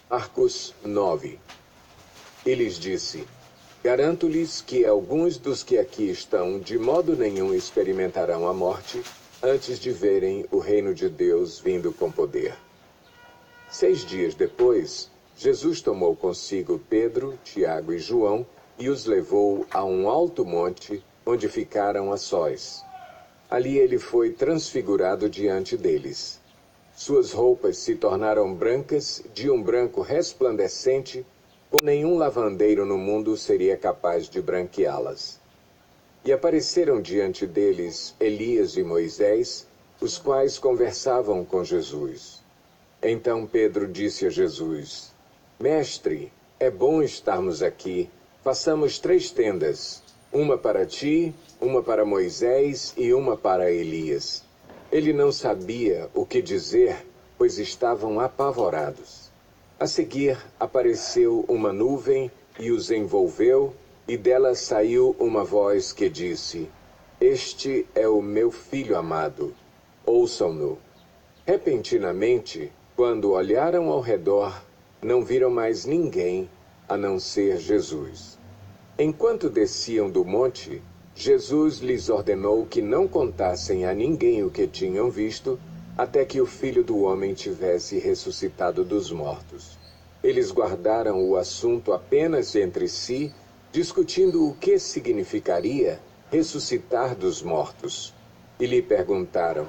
Marcos 9. E lhes disse: Garanto-lhes que alguns dos que aqui estão de modo nenhum experimentarão a morte antes de verem o reino de Deus vindo com poder. 6 dias depois, Jesus tomou consigo Pedro, Tiago e João e os levou a um alto monte, onde ficaram a sós. Ali ele foi transfigurado diante deles. Suas roupas se tornaram brancas, de um branco resplandecente, como nenhum lavandeiro no mundo seria capaz de branqueá-las. E apareceram diante deles Elias e Moisés, os quais conversavam com Jesus. Então Pedro disse a Jesus: Mestre, é bom estarmos aqui. Façamos 3 tendas, uma para ti, uma para Moisés e uma para Elias. Ele não sabia o que dizer, pois estavam apavorados. A seguir, apareceu uma nuvem e os envolveu, e dela saiu uma voz que disse: Este é o meu filho amado, ouçam-no. Repentinamente, quando olharam ao redor, não viram mais ninguém, a não ser Jesus. Enquanto desciam do monte, Jesus lhes ordenou que não contassem a ninguém o que tinham visto, até que o Filho do Homem tivesse ressuscitado dos mortos. Eles guardaram o assunto apenas entre si, discutindo o que significaria ressuscitar dos mortos. E lhe perguntaram: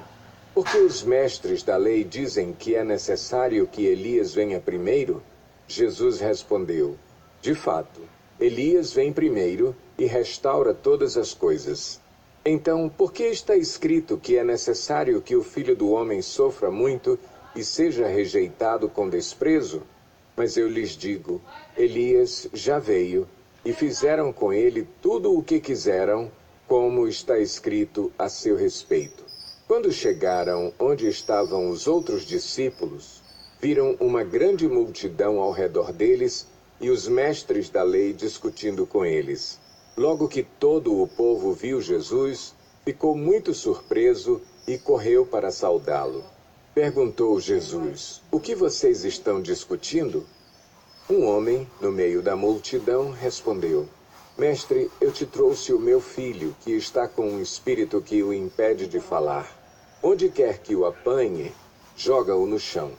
Por que os mestres da lei dizem que é necessário que Elias venha primeiro? Jesus respondeu: De fato, Elias vem primeiro e restaura todas as coisas. Então, por que está escrito que é necessário que o Filho do Homem sofra muito e seja rejeitado com desprezo? Mas eu lhes digo, Elias já veio, e fizeram com ele tudo o que quiseram, como está escrito a seu respeito. Quando chegaram onde estavam os outros discípulos, viram uma grande multidão ao redor deles e os mestres da lei discutindo com eles. Logo que todo o povo viu Jesus, ficou muito surpreso e correu para saudá-lo. Perguntou Jesus: O que vocês estão discutindo? Um homem, no meio da multidão, respondeu: Mestre, eu te trouxe o meu filho, que está com um espírito que o impede de falar. Onde quer que o apanhe, joga-o no chão.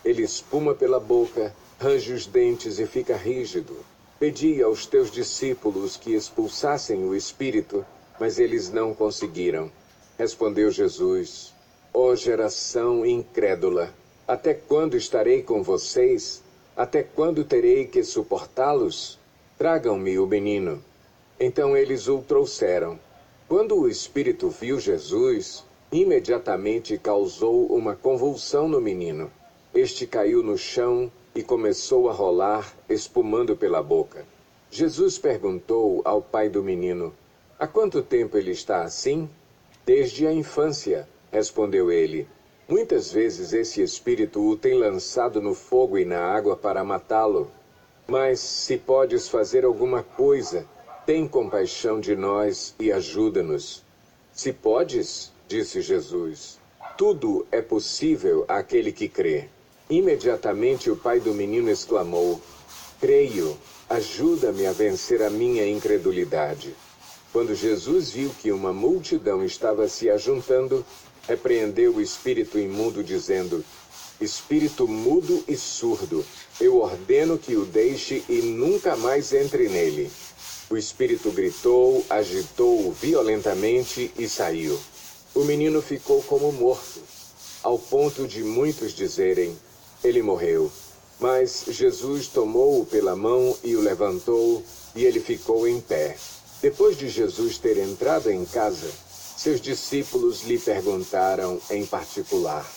Ele espuma pela boca, range os dentes e fica rígido. Pedi aos teus discípulos que expulsassem o espírito, mas eles não conseguiram. Respondeu Jesus: Ó geração incrédula, até quando estarei com vocês? Até quando terei que suportá-los? Tragam-me o menino. Então eles o trouxeram. Quando o espírito viu Jesus, imediatamente causou uma convulsão no menino. Este caiu no chão e começou a rolar, espumando pela boca. Jesus perguntou ao pai do menino: Há quanto tempo ele está assim? Desde a infância, respondeu ele. Muitas vezes esse espírito o tem lançado no fogo e na água para matá-lo. Mas se podes fazer alguma coisa, tem compaixão de nós e ajuda-nos. Se podes, disse Jesus, tudo é possível àquele que crê. Imediatamente o pai do menino exclamou: Creio, ajuda-me a vencer a minha incredulidade. Quando Jesus viu que uma multidão estava se ajuntando, repreendeu o espírito imundo, dizendo: Espírito mudo e surdo, eu ordeno que o deixe e nunca mais entre nele. O espírito gritou, agitou-o violentamente e saiu. O menino ficou como morto, ao ponto de muitos dizerem: Ele morreu. Mas Jesus tomou-o pela mão e o levantou, e ele ficou em pé. Depois de Jesus ter entrado em casa, seus discípulos lhe perguntaram em particular: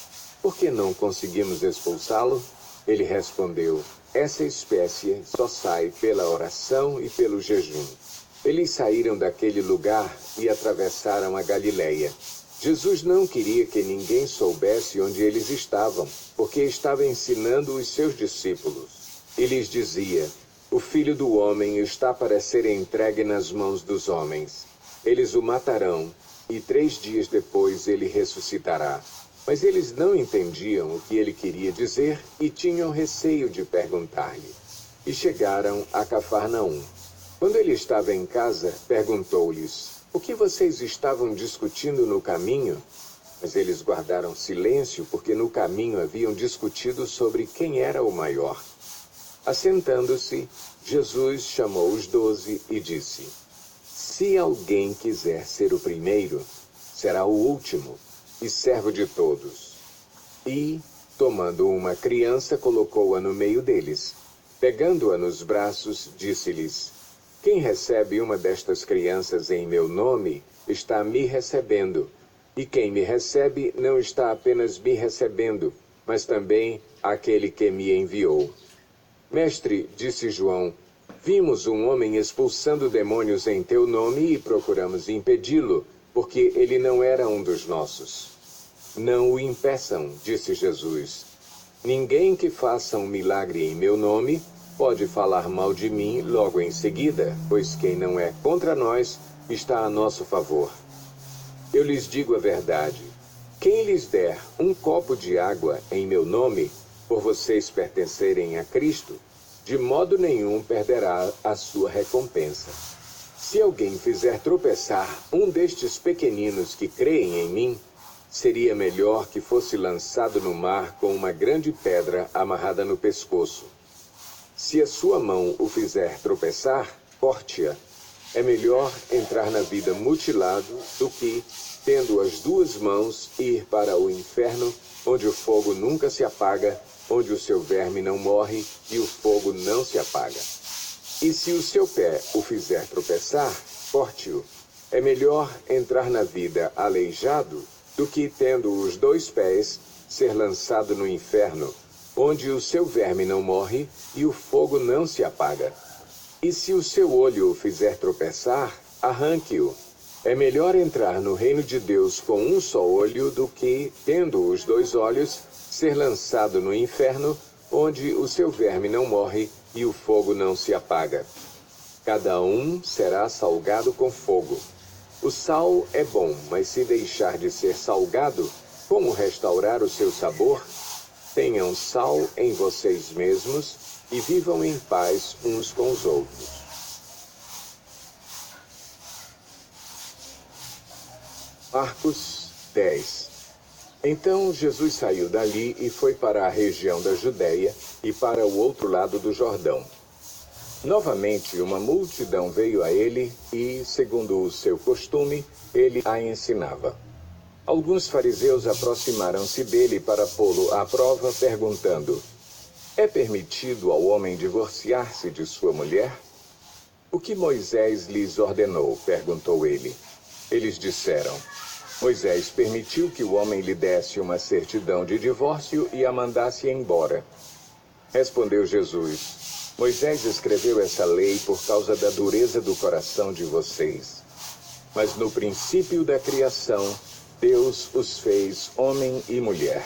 Por que não conseguimos expulsá-lo? Ele respondeu: Essa espécie só sai pela oração e pelo jejum. Eles saíram daquele lugar e atravessaram a Galileia. Jesus não queria que ninguém soubesse onde eles estavam, porque estava ensinando os seus discípulos. E lhes dizia: O Filho do Homem está para ser entregue nas mãos dos homens. Eles o matarão, e 3 dias depois ele ressuscitará. Mas eles não entendiam o que ele queria dizer e tinham receio de perguntar-lhe. E chegaram a Cafarnaum. Quando ele estava em casa, perguntou-lhes: o que vocês estavam discutindo no caminho? Mas eles guardaram silêncio, porque no caminho haviam discutido sobre quem era o maior. Assentando-se, Jesus chamou os 12 e disse: se alguém quiser ser o primeiro, será o último e servo de todos. E, tomando uma criança, colocou-a no meio deles. Pegando-a nos braços, disse-lhes: quem recebe uma destas crianças em meu nome, está me recebendo. E quem me recebe não está apenas me recebendo, mas também aquele que me enviou. Mestre, disse João, vimos um homem expulsando demônios em teu nome e procuramos impedi-lo, porque ele não era um dos nossos. Não o impeçam, disse Jesus. Ninguém que faça um milagre em meu nome pode falar mal de mim logo em seguida, pois quem não é contra nós está a nosso favor. Eu lhes digo a verdade. Quem lhes der um copo de água em meu nome, por vocês pertencerem a Cristo, de modo nenhum perderá a sua recompensa. Se alguém fizer tropeçar um destes pequeninos que creem em mim, seria melhor que fosse lançado no mar com uma grande pedra amarrada no pescoço. Se a sua mão o fizer tropeçar, corte-a. É melhor entrar na vida mutilado do que, tendo as duas mãos, ir para o inferno, onde o fogo nunca se apaga, onde o seu verme não morre e o fogo não se apaga. E se o seu pé o fizer tropeçar, corte-o. É melhor entrar na vida aleijado do que, tendo os 2 pés, ser lançado no inferno, onde o seu verme não morre e o fogo não se apaga. E se o seu olho o fizer tropeçar, arranque-o. É melhor entrar no reino de Deus com um só olho do que, tendo os 2 olhos, ser lançado no inferno, onde o seu verme não morre e o fogo não se apaga. Cada um será salgado com fogo. O sal é bom, mas se deixar de ser salgado, como restaurar o seu sabor? Tenham sal em vocês mesmos e vivam em paz uns com os outros. Marcos 10. Então Jesus saiu dali e foi para a região da Judéia e para o outro lado do Jordão. Novamente uma multidão veio a ele e, segundo o seu costume, ele a ensinava. Alguns fariseus aproximaram-se dele para pô-lo à prova, perguntando: é permitido ao homem divorciar-se de sua mulher? O que Moisés lhes ordenou? Perguntou ele. Eles disseram: Moisés permitiu que o homem lhe desse uma certidão de divórcio e a mandasse embora. Respondeu Jesus: Moisés escreveu essa lei por causa da dureza do coração de vocês. Mas no princípio da criação, Deus os fez homem e mulher.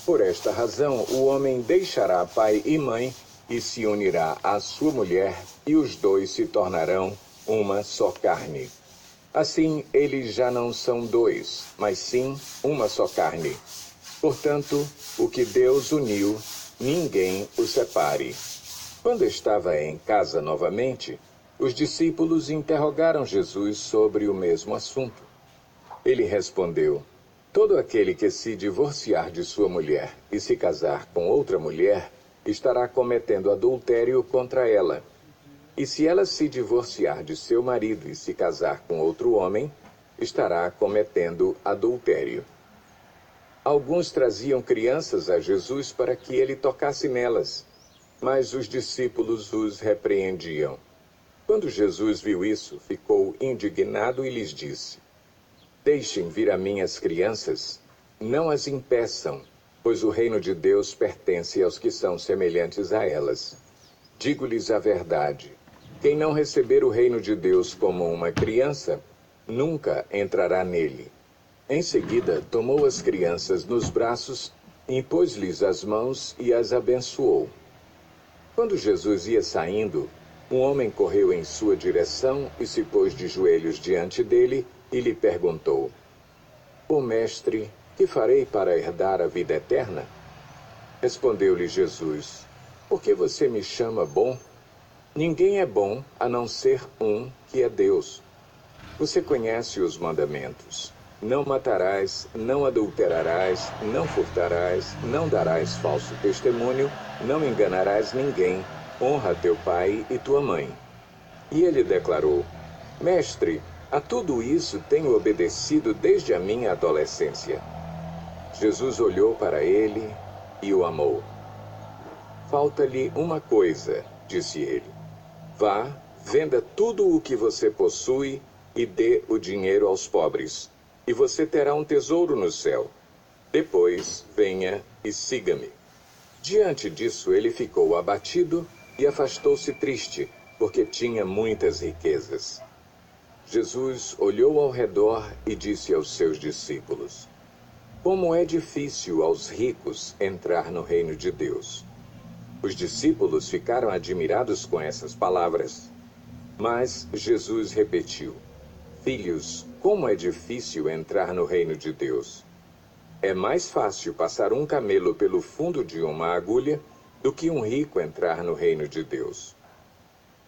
Por esta razão, o homem deixará pai e mãe e se unirá à sua mulher, e os 2 se tornarão uma só carne. Assim, eles já não são 2, mas sim uma só carne. Portanto, o que Deus uniu, ninguém o separe. Quando estava em casa novamente, os discípulos interrogaram Jesus sobre o mesmo assunto. Ele respondeu: todo aquele que se divorciar de sua mulher e se casar com outra mulher, estará cometendo adultério contra ela. E se ela se divorciar de seu marido e se casar com outro homem, estará cometendo adultério. Alguns traziam crianças a Jesus para que ele tocasse nelas, mas os discípulos os repreendiam. Quando Jesus viu isso, ficou indignado e lhes disse: deixem vir a mim as crianças, não as impeçam, pois o reino de Deus pertence aos que são semelhantes a elas. Digo-lhes a verdade: quem não receber o reino de Deus como uma criança, nunca entrará nele. Em seguida, tomou as crianças nos braços, impôs-lhes as mãos e as abençoou. Quando Jesus ia saindo, um homem correu em sua direção e se pôs de joelhos diante dele e lhe perguntou: Ó mestre, Que farei para herdar a vida eterna? Respondeu-lhe Jesus: Por que você me chama bom? Ninguém é bom a não ser um, que é Deus. Você conhece os mandamentos: não matarás, não adulterarás, não furtarás, não darás falso testemunho, não enganarás ninguém, honra teu pai e tua mãe. E ele declarou: Mestre, a tudo isso tenho obedecido desde a minha adolescência. Jesus olhou para ele e o amou. Falta-lhe uma coisa, disse ele. Vá, venda tudo o que você possui e dê o dinheiro aos pobres, e você terá um tesouro no céu. Depois, venha e siga-me. Diante disso, ele ficou abatido e afastou-se triste, porque tinha muitas riquezas. Jesus olhou ao redor e disse aos seus discípulos: Como é difícil aos ricos entrar no reino de Deus. Os discípulos ficaram admirados com essas palavras. Mas Jesus repetiu: Filhos, como é difícil entrar no reino de Deus. É mais fácil passar um camelo pelo fundo de uma agulha do que um rico entrar no reino de Deus.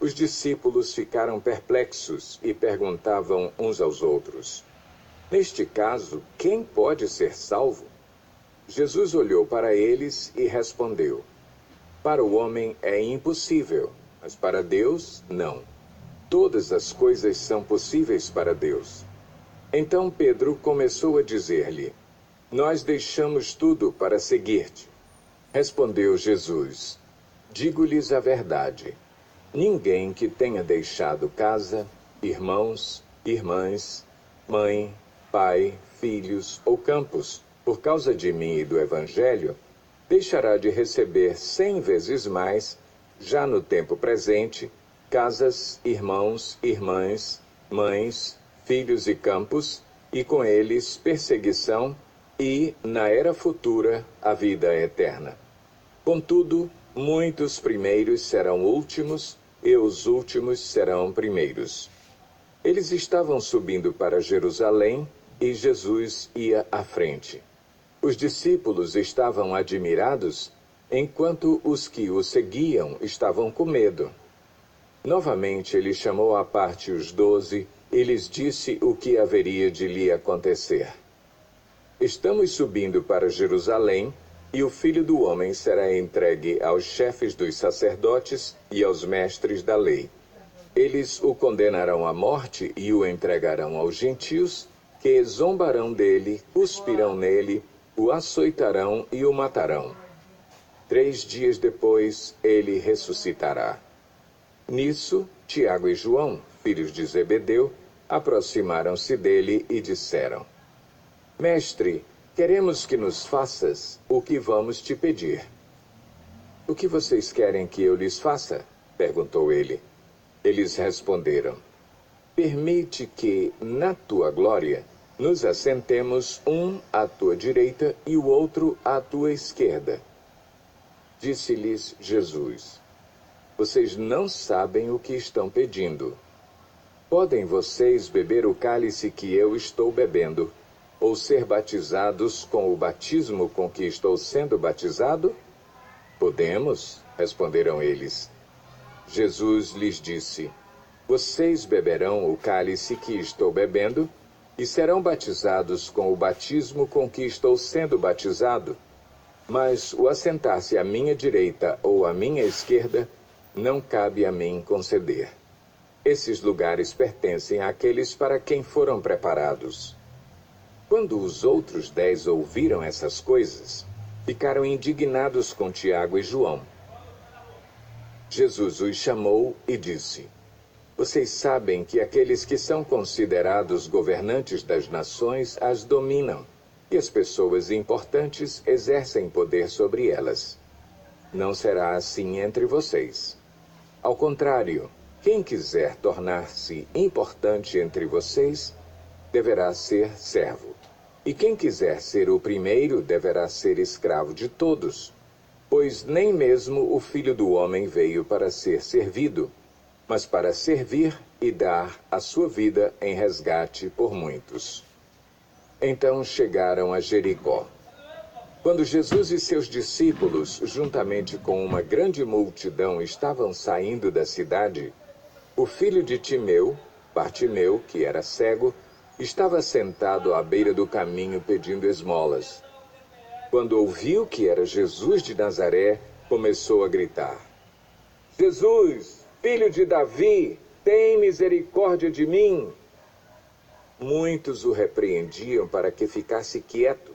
Os discípulos ficaram perplexos e perguntavam uns aos outros: Neste caso, quem pode ser salvo? Jesus olhou para eles e respondeu: Para o homem é impossível, mas para Deus, não. Todas as coisas são possíveis para Deus. Então Pedro começou a dizer-lhe: Nós deixamos tudo para seguir-te. Respondeu Jesus: Digo-lhes a verdade. Ninguém que tenha deixado casa, irmãos, irmãs, mãe, pai, filhos ou campos, por causa de mim e do Evangelho, deixará de receber 100 vezes mais, já no tempo presente, casas, irmãos, irmãs, mães, filhos e campos, e com eles perseguição, e, na era futura, a vida eterna. Contudo, muitos primeiros serão últimos, e os últimos serão primeiros. Eles estavam subindo para Jerusalém, e Jesus ia à frente. Os discípulos estavam admirados, enquanto os que o seguiam estavam com medo. Novamente ele chamou à parte os 12 e lhes disse o que haveria de lhe acontecer. Estamos subindo para Jerusalém, e o Filho do Homem será entregue aos chefes dos sacerdotes e aos mestres da lei. Eles o condenarão à morte e o entregarão aos gentios, que zombarão dele, cuspirão nele, o açoitarão e o matarão. 3 dias depois, ele ressuscitará. Nisso, Tiago e João, filhos de Zebedeu, aproximaram-se dele e disseram: Mestre, queremos que nos faças o que vamos te pedir. O que vocês querem que eu lhes faça? Perguntou ele. Eles responderam: Permite que, na tua glória, nos assentemos um à tua direita e o outro à tua esquerda. Disse-lhes Jesus: Vocês não sabem o que estão pedindo. Podem vocês beber o cálice que eu estou bebendo, ou ser batizados com o batismo com que estou sendo batizado? Podemos, responderam eles. Jesus lhes disse: Vocês beberão o cálice que estou bebendo e serão batizados com o batismo com que estou sendo batizado. Mas o assentar-se à minha direita ou à minha esquerda não cabe a mim conceder. Esses lugares pertencem àqueles para quem foram preparados. Quando os outros 10 ouviram essas coisas, ficaram indignados com Tiago e João. Jesus os chamou e disse: Vocês sabem que aqueles que são considerados governantes das nações as dominam, e as pessoas importantes exercem poder sobre elas. Não será assim entre vocês. Ao contrário, quem quiser tornar-se importante entre vocês, deverá ser servo. E quem quiser ser o primeiro, deverá ser escravo de todos. Pois nem mesmo o Filho do Homem veio para ser servido, mas para servir e dar a sua vida em resgate por muitos. Então chegaram a Jericó. Quando Jesus e seus discípulos, juntamente com uma grande multidão, estavam saindo da cidade, o filho de Timeu, Bartimeu, que era cego, estava sentado à beira do caminho pedindo esmolas. Quando ouviu que era Jesus de Nazaré, começou a gritar: Jesus, filho de Davi, tem misericórdia de mim. Muitos o repreendiam para que ficasse quieto,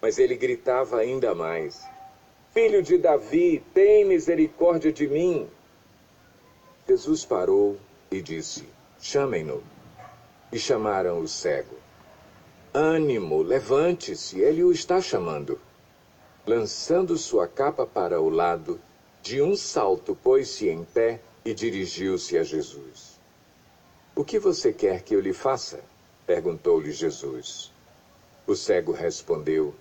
mas ele gritava ainda mais: Filho de Davi, tem misericórdia de mim. Jesus parou e disse: Chamem-no. E chamaram o cego. Ânimo, levante-se, ele o está chamando. Lançando sua capa para o lado, de um salto pôs-se em pé e dirigiu-se a Jesus. O que você quer que eu lhe faça? Perguntou-lhe Jesus. O cego respondeu: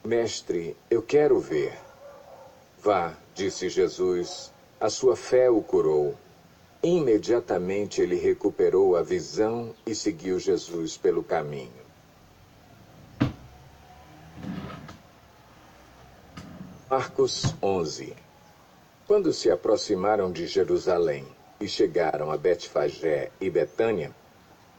Mestre, eu quero ver. Vá, disse Jesus, a sua fé o curou. Imediatamente ele recuperou a visão e seguiu Jesus pelo caminho. Marcos 11. Quando se aproximaram de Jerusalém e chegaram a Betfagé e Betânia,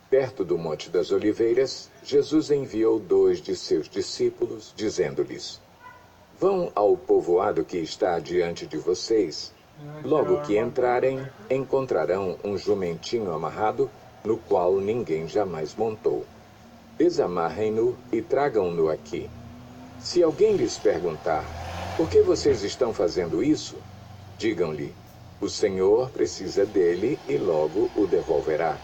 perto do Monte das Oliveiras, Jesus enviou 2 de seus discípulos, dizendo-lhes: Vão ao povoado que está diante de vocês. Logo que entrarem, encontrarão um jumentinho amarrado, no qual ninguém jamais montou. Desamarrem-no e tragam-no aqui. Se alguém lhes perguntar: Por que vocês estão fazendo isso? Digam-lhe: O Senhor precisa dele e logo o devolverá.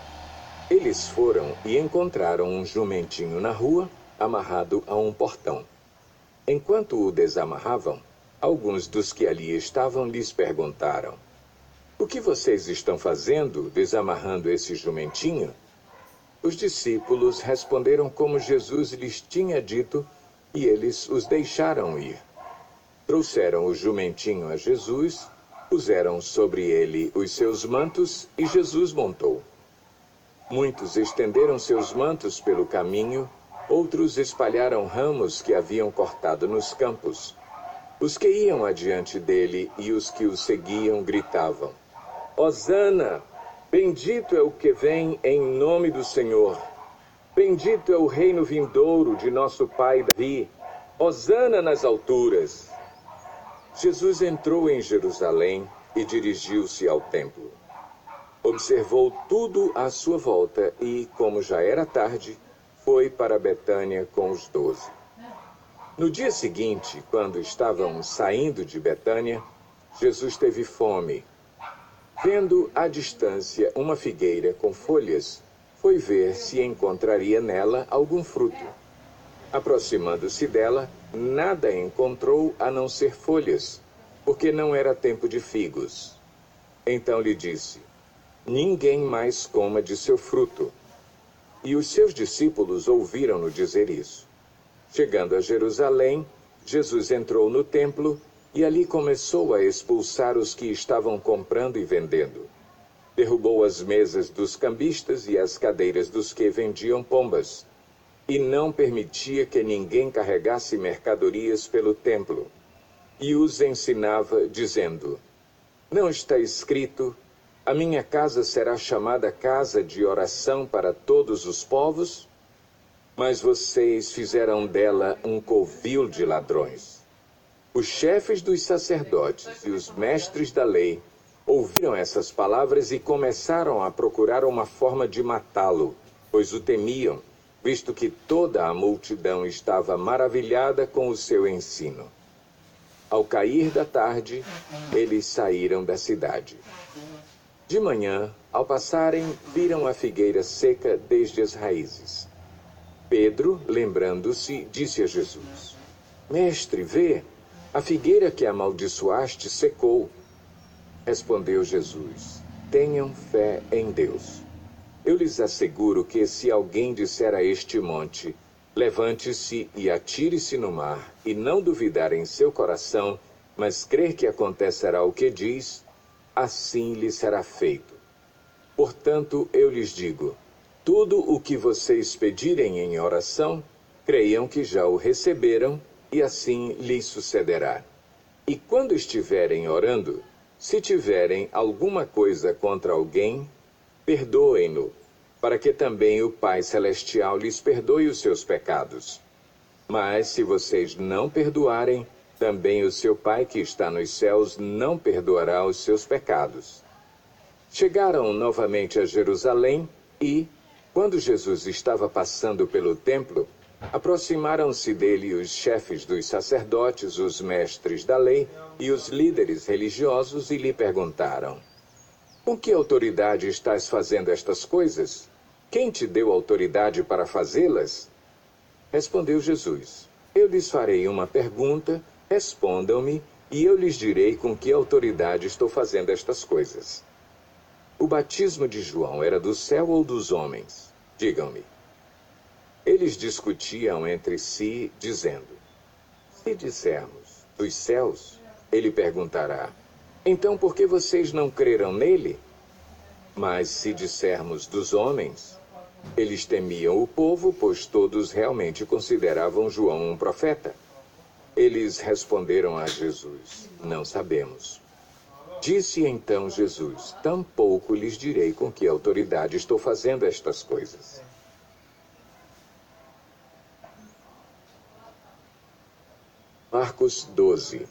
Eles foram e encontraram um jumentinho na rua, amarrado a um portão. Enquanto o desamarravam, alguns dos que ali estavam lhes perguntaram: O que vocês estão fazendo, desamarrando esse jumentinho? Os discípulos responderam como Jesus lhes tinha dito, e eles os deixaram ir. Trouxeram o jumentinho a Jesus, puseram sobre ele os seus mantos e Jesus montou. Muitos estenderam seus mantos pelo caminho, outros espalharam ramos que haviam cortado nos campos. Os que iam adiante dele e os que o seguiam gritavam: Hosana! Bendito é o que vem em nome do Senhor. Bendito é o reino vindouro de nosso pai Davi. Hosana nas alturas. Jesus entrou em Jerusalém e dirigiu-se ao templo. Observou tudo à sua volta e, como já era tarde, foi para Betânia com os 12. No dia seguinte, quando estavam saindo de Betânia, Jesus teve fome. Vendo à distância uma figueira com folhas, foi ver se encontraria nela algum fruto. Aproximando-se dela, nada encontrou a não ser folhas, porque não era tempo de figos. Então lhe disse: Ninguém mais coma de seu fruto. E os seus discípulos ouviram-no dizer isso. Chegando a Jerusalém, Jesus entrou no templo e ali começou a expulsar os que estavam comprando e vendendo. Derrubou as mesas dos cambistas e as cadeiras dos que vendiam pombas, e não permitia que ninguém carregasse mercadorias pelo templo. E os ensinava, dizendo: Não está escrito: A minha casa será chamada casa de oração para todos os povos? Mas vocês fizeram dela um covil de ladrões. Os chefes dos sacerdotes e os mestres da lei ouviram essas palavras e começaram a procurar uma forma de matá-lo, pois o temiam, visto que toda a multidão estava maravilhada com o seu ensino. Ao cair da tarde, eles saíram da cidade. De manhã, ao passarem, viram a figueira seca desde as raízes. Pedro, lembrando-se, disse a Jesus: Mestre, vê, a figueira que amaldiçoaste secou. Respondeu Jesus: Tenham fé em Deus. Eu lhes asseguro que se alguém disser a este monte: Levante-se e atire-se no mar, e não duvidar em seu coração, mas crer que acontecerá o que diz, assim lhe será feito. Portanto, eu lhes digo: tudo o que vocês pedirem em oração, creiam que já o receberam, e assim lhes sucederá. E quando estiverem orando, se tiverem alguma coisa contra alguém, perdoem-no, para que também o Pai Celestial lhes perdoe os seus pecados. Mas se vocês não perdoarem, também o seu Pai que está nos céus não perdoará os seus pecados. Chegaram novamente a Jerusalém e, quando Jesus estava passando pelo templo, aproximaram-se dele os chefes dos sacerdotes, os mestres da lei e os líderes religiosos e lhe perguntaram: com que autoridade estás fazendo estas coisas? Quem te deu autoridade para fazê-las? Respondeu Jesus: eu lhes farei uma pergunta, respondam-me, e eu lhes direi com que autoridade estou fazendo estas coisas. O batismo de João era do céu ou dos homens? Digam-me. Eles discutiam entre si, dizendo: se dissermos dos céus, ele perguntará: então por que vocês não creram nele? Mas se dissermos dos homens, eles temiam o povo, pois todos realmente consideravam João um profeta. Eles responderam a Jesus: não sabemos. Disse então Jesus: tampouco lhes direi com que autoridade estou fazendo estas coisas. Marcos 12.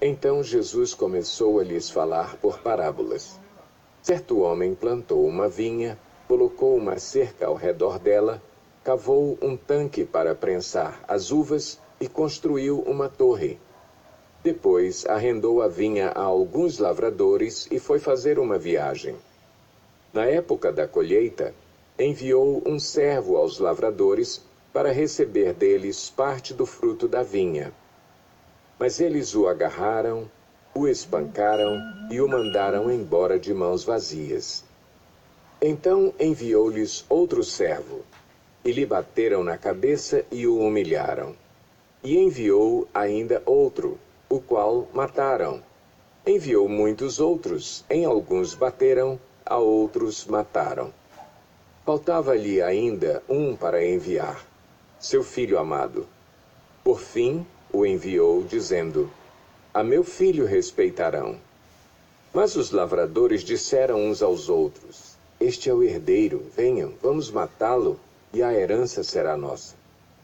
Então Jesus começou a lhes falar por parábolas. Certo homem plantou uma vinha, colocou uma cerca ao redor dela, cavou um tanque para prensar as uvas e construiu uma torre. Depois arrendou a vinha a alguns lavradores e foi fazer uma viagem. Na época da colheita, enviou um servo aos lavradores para receber deles parte do fruto da vinha. Mas eles o agarraram, o espancaram e o mandaram embora de mãos vazias. Então enviou-lhes outro servo, e lhe bateram na cabeça e o humilharam. E enviou ainda outro, o qual mataram. Enviou muitos outros, em alguns bateram, a outros mataram. Faltava-lhe ainda um para enviar, seu filho amado. Por fim, o enviou, dizendo: a meu filho respeitarão. Mas os lavradores disseram uns aos outros: este é o herdeiro, venham, vamos matá-lo, e a herança será nossa.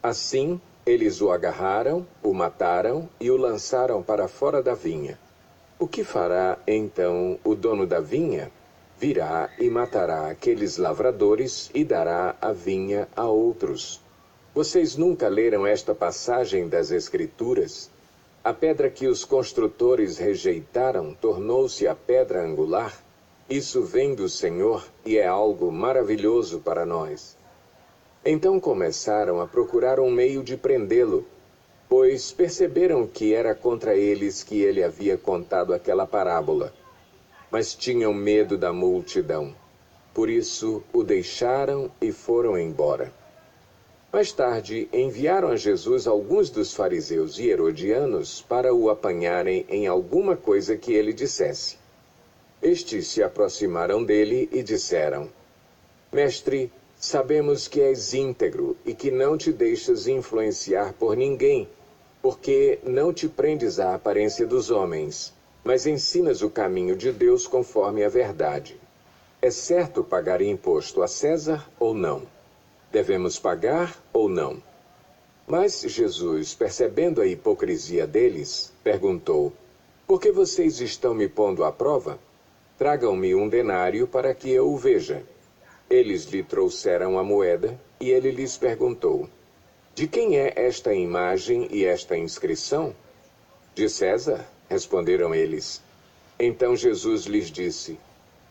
Assim, eles o agarraram, o mataram e o lançaram para fora da vinha. O que fará, então, o dono da vinha? Virá e matará aqueles lavradores e dará a vinha a outros. Vocês nunca leram esta passagem das Escrituras? A pedra que os construtores rejeitaram tornou-se a pedra angular. Isso vem do Senhor e é algo maravilhoso para nós. Então começaram a procurar um meio de prendê-lo, pois perceberam que era contra eles que ele havia contado aquela parábola. Mas tinham medo da multidão. Por isso o deixaram e foram embora. Mais tarde, enviaram a Jesus alguns dos fariseus e herodianos para o apanharem em alguma coisa que ele dissesse. Estes se aproximaram dele e disseram: Mestre, sabemos que és íntegro e que não te deixas influenciar por ninguém, porque não te prendes à aparência dos homens, mas ensinas o caminho de Deus conforme a verdade. É certo pagar imposto a César ou não? Devemos pagar ou não? Mas Jesus, percebendo a hipocrisia deles, perguntou: por que vocês estão me pondo à prova? Tragam-me um denário para que eu o veja. Eles lhe trouxeram a moeda, e ele lhes perguntou: de quem é esta imagem e esta inscrição? De César, responderam eles. Então Jesus lhes disse: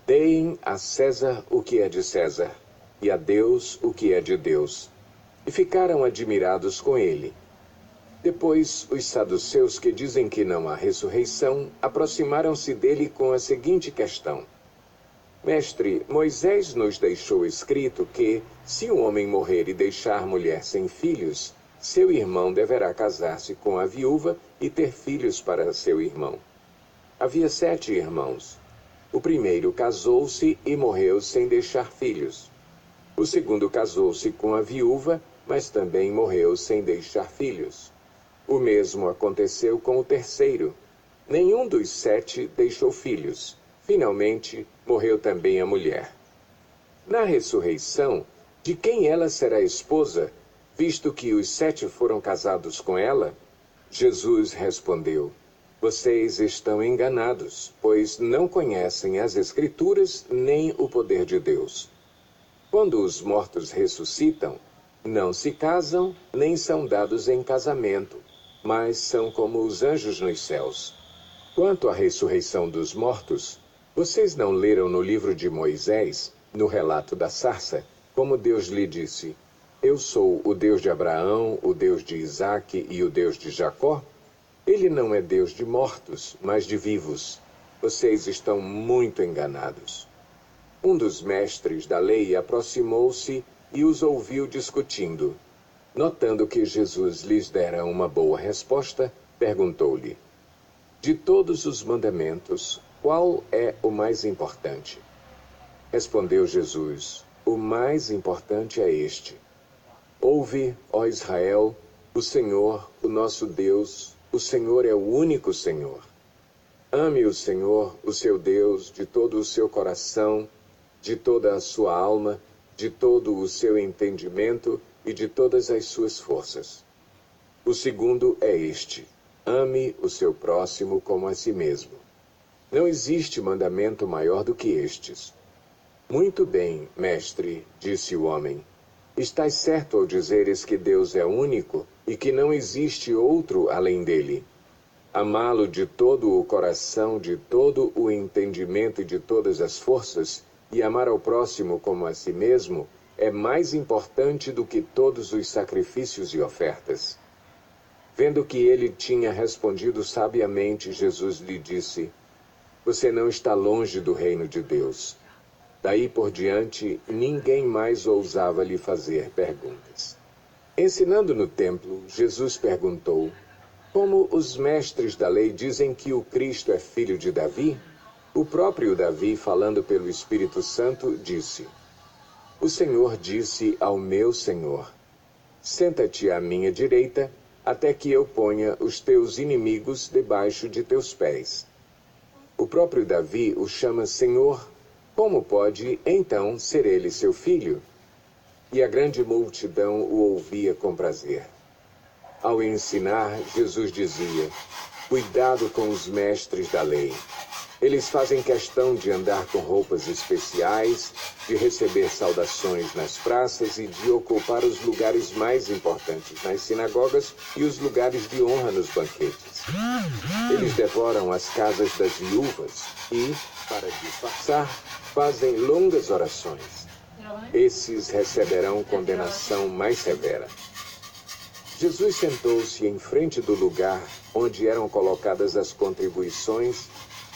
deem a César o que é de César, e a Deus o que é de Deus. E ficaram admirados com ele. Depois, os saduceus, que dizem que não há ressurreição, aproximaram-se dele com a seguinte questão: Mestre, Moisés nos deixou escrito que, se um homem morrer e deixar mulher sem filhos, seu irmão deverá casar-se com a viúva e ter filhos para seu irmão. Havia 7 irmãos. O primeiro casou-se e morreu sem deixar filhos. O segundo casou-se com a viúva, mas também morreu sem deixar filhos. O mesmo aconteceu com o terceiro. Nenhum dos 7 deixou filhos. Finalmente, morreu também a mulher. Na ressurreição, de quem ela será esposa, visto que os 7 foram casados com ela? Jesus respondeu: Vocês estão enganados, pois não conhecem as Escrituras nem o poder de Deus. Quando os mortos ressuscitam, não se casam, nem são dados em casamento, mas são como os anjos nos céus. Quanto à ressurreição dos mortos, vocês não leram no livro de Moisés, no relato da sarça, como Deus lhe disse: Eu sou o Deus de Abraão, o Deus de Isaque e o Deus de Jacó? Ele não é Deus de mortos, mas de vivos. Vocês estão muito enganados. Um dos mestres da lei aproximou-se e os ouviu discutindo. Notando que Jesus lhes dera uma boa resposta, perguntou-lhe: De todos os mandamentos, qual é o mais importante? Respondeu Jesus: O mais importante é este: Ouve, ó Israel, o Senhor, o nosso Deus, o Senhor é o único Senhor. Ame o Senhor, o seu Deus, de todo o seu coração, de toda a sua alma, de todo o seu entendimento e de todas as suas forças. O segundo é este: ame o seu próximo como a si mesmo. Não existe mandamento maior do que estes. Muito bem, mestre, disse o homem. Estás certo ao dizeres que Deus é único e que não existe outro além dele. Amá-lo de todo o coração, de todo o entendimento e de todas as forças, e amar ao próximo como a si mesmo, é mais importante do que todos os sacrifícios e ofertas. Vendo que ele tinha respondido sabiamente, Jesus lhe disse: Você não está longe do reino de Deus. Daí por diante, ninguém mais ousava lhe fazer perguntas. Ensinando no templo, Jesus perguntou: Como os mestres da lei dizem que o Cristo é filho de Davi? O próprio Davi, falando pelo Espírito Santo, disse: O Senhor disse ao meu Senhor: Senta-te à minha direita, até que eu ponha os teus inimigos debaixo de teus pés. O próprio Davi o chama Senhor. Como pode, então, ser ele seu filho? E a grande multidão o ouvia com prazer. Ao ensinar, Jesus dizia: Cuidado com os mestres da lei. Eles fazem questão de andar com roupas especiais, de receber saudações nas praças e de ocupar os lugares mais importantes nas sinagogas e os lugares de honra nos banquetes. Eles devoram as casas das viúvas e, para disfarçar, fazem longas orações. Esses receberão condenação mais severa. Jesus sentou-se em frente do lugar onde eram colocadas as contribuições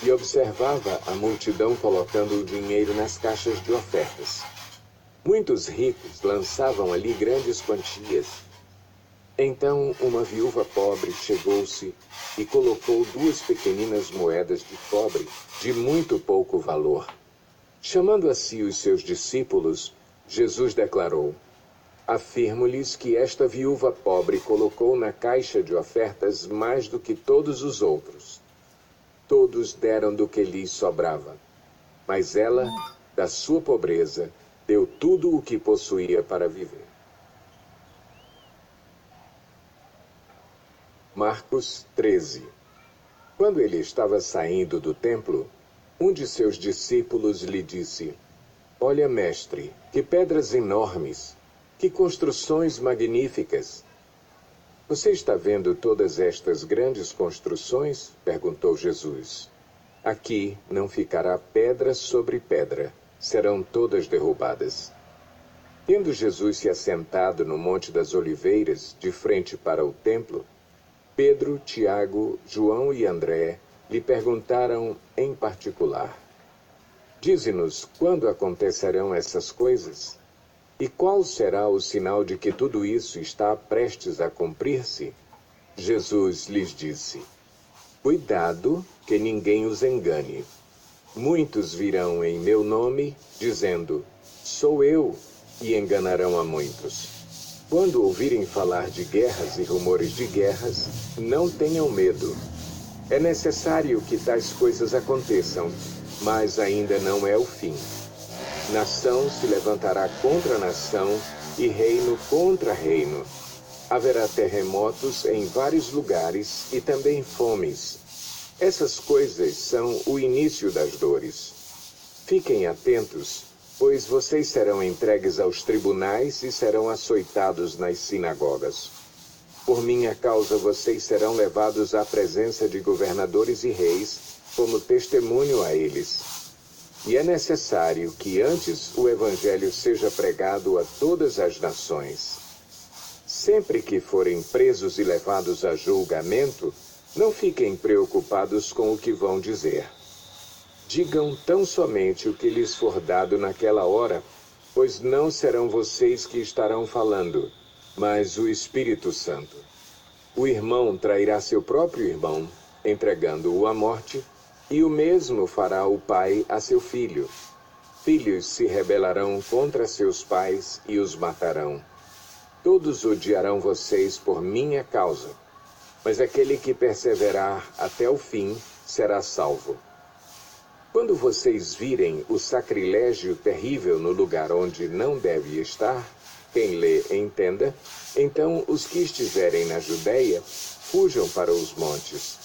e observava a multidão colocando o dinheiro nas caixas de ofertas. Muitos ricos lançavam ali grandes quantias. Então uma viúva pobre chegou-se e colocou 2 pequeninas moedas de cobre de muito pouco valor. Chamando a si os seus discípulos, Jesus declarou: Afirmo-lhes que esta viúva pobre colocou na caixa de ofertas mais do que todos os outros. Todos deram do que lhes sobrava, mas ela, da sua pobreza, deu tudo o que possuía para viver. Marcos 13. Quando ele estava saindo do templo, um de seus discípulos lhe disse: Olha, mestre, que pedras enormes, que construções magníficas. Você está vendo todas estas grandes construções? Perguntou Jesus. Aqui não ficará pedra sobre pedra, serão todas derrubadas. Tendo Jesus se assentado no Monte das Oliveiras, de frente para o templo, Pedro, Tiago, João e André lhe perguntaram em particular: Dize-nos quando acontecerão essas coisas? E qual será o sinal de que tudo isso está prestes a cumprir-se? Jesus lhes disse: Cuidado que ninguém os engane. Muitos virão em meu nome, dizendo: Sou eu, e enganarão a muitos. Quando ouvirem falar de guerras e rumores de guerras, não tenham medo. É necessário que tais coisas aconteçam, mas ainda não é o fim. Nação se levantará contra nação e reino contra reino. Haverá terremotos em vários lugares e também fomes. Essas coisas são o início das dores. Fiquem atentos, pois vocês serão entregues aos tribunais e serão açoitados nas sinagogas. Por minha causa vocês serão levados à presença de governadores e reis, como testemunho a eles. E é necessário que antes o evangelho seja pregado a todas as nações. Sempre que forem presos e levados a julgamento, não fiquem preocupados com o que vão dizer. Digam tão somente o que lhes for dado naquela hora, pois não serão vocês que estarão falando, mas o Espírito Santo. O irmão trairá seu próprio irmão, entregando-o à morte, e o mesmo fará o pai a seu filho. Filhos se rebelarão contra seus pais e os matarão. Todos odiarão vocês por minha causa, mas aquele que perseverar até o fim será salvo. Quando vocês virem o sacrilégio terrível no lugar onde não deve estar, quem lê entenda, então os que estiverem na Judéia, fujam para os montes.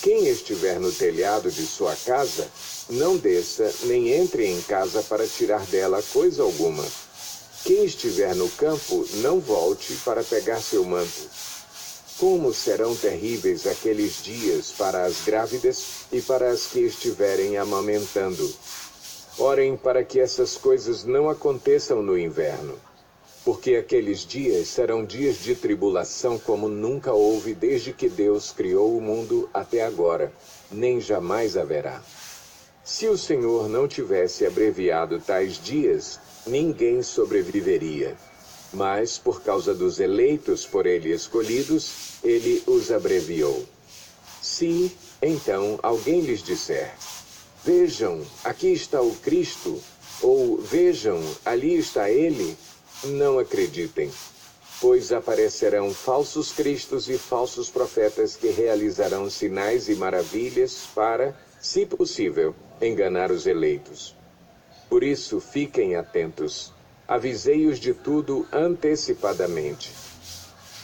Quem estiver no telhado de sua casa, não desça nem entre em casa para tirar dela coisa alguma. Quem estiver no campo, não volte para pegar seu manto. Como serão terríveis aqueles dias para as grávidas e para as que estiverem amamentando. Orem para que essas coisas não aconteçam no inverno, porque aqueles dias serão dias de tribulação como nunca houve desde que Deus criou o mundo até agora, nem jamais haverá. Se o Senhor não tivesse abreviado tais dias, ninguém sobreviveria. Mas, por causa dos eleitos por ele escolhidos, ele os abreviou. Se, então, alguém lhes disser, vejam, aqui está o Cristo, ou vejam, ali está ele, não acreditem, pois aparecerão falsos cristos e falsos profetas que realizarão sinais e maravilhas para, se possível, enganar os eleitos. Por isso, fiquem atentos. Avisei-os de tudo antecipadamente.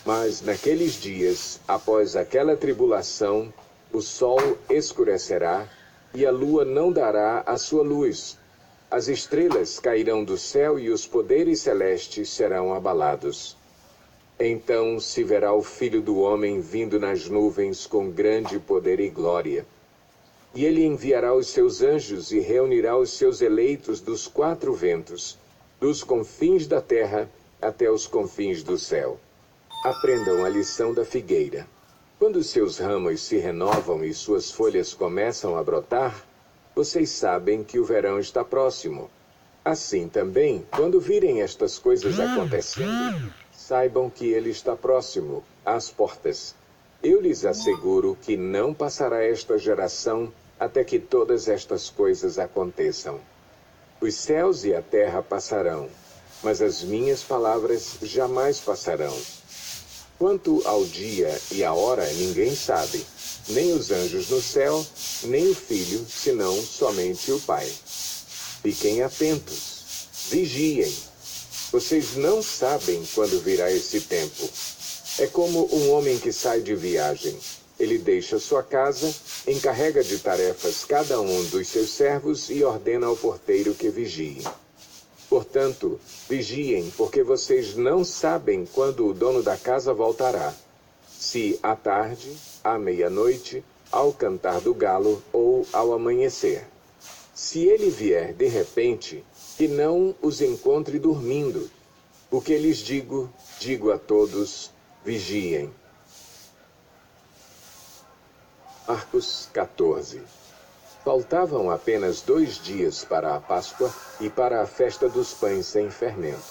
Mas naqueles dias, após aquela tribulação, o sol escurecerá e a lua não dará a sua luz. As estrelas cairão do céu e os poderes celestes serão abalados. Então se verá o Filho do Homem vindo nas nuvens com grande poder e glória. E ele enviará os seus anjos e reunirá os seus eleitos dos quatro ventos, dos confins da terra até os confins do céu. Aprendam a lição da figueira. Quando seus ramos se renovam e suas folhas começam a brotar, vocês sabem que o verão está próximo. Assim também, quando virem estas coisas acontecendo, saibam que ele está próximo, às portas. Eu lhes asseguro que não passará esta geração até que todas estas coisas aconteçam. Os céus e a terra passarão, mas as minhas palavras jamais passarão. Quanto ao dia e à hora, ninguém sabe, nem os anjos no céu, nem o Filho, senão somente o Pai. Fiquem atentos, vigiem. Vocês não sabem quando virá esse tempo. É como um homem que sai de viagem. Ele deixa sua casa, encarrega de tarefas cada um dos seus servos e ordena ao porteiro que vigie. Portanto, vigiem, porque vocês não sabem quando o dono da casa voltará. Se à tarde, à meia-noite, ao cantar do galo ou ao amanhecer. Se ele vier de repente, que não os encontre dormindo. O que lhes digo, digo a todos, vigiem. Marcos 14. Faltavam apenas 2 dias para a Páscoa e para a festa dos pães sem fermento.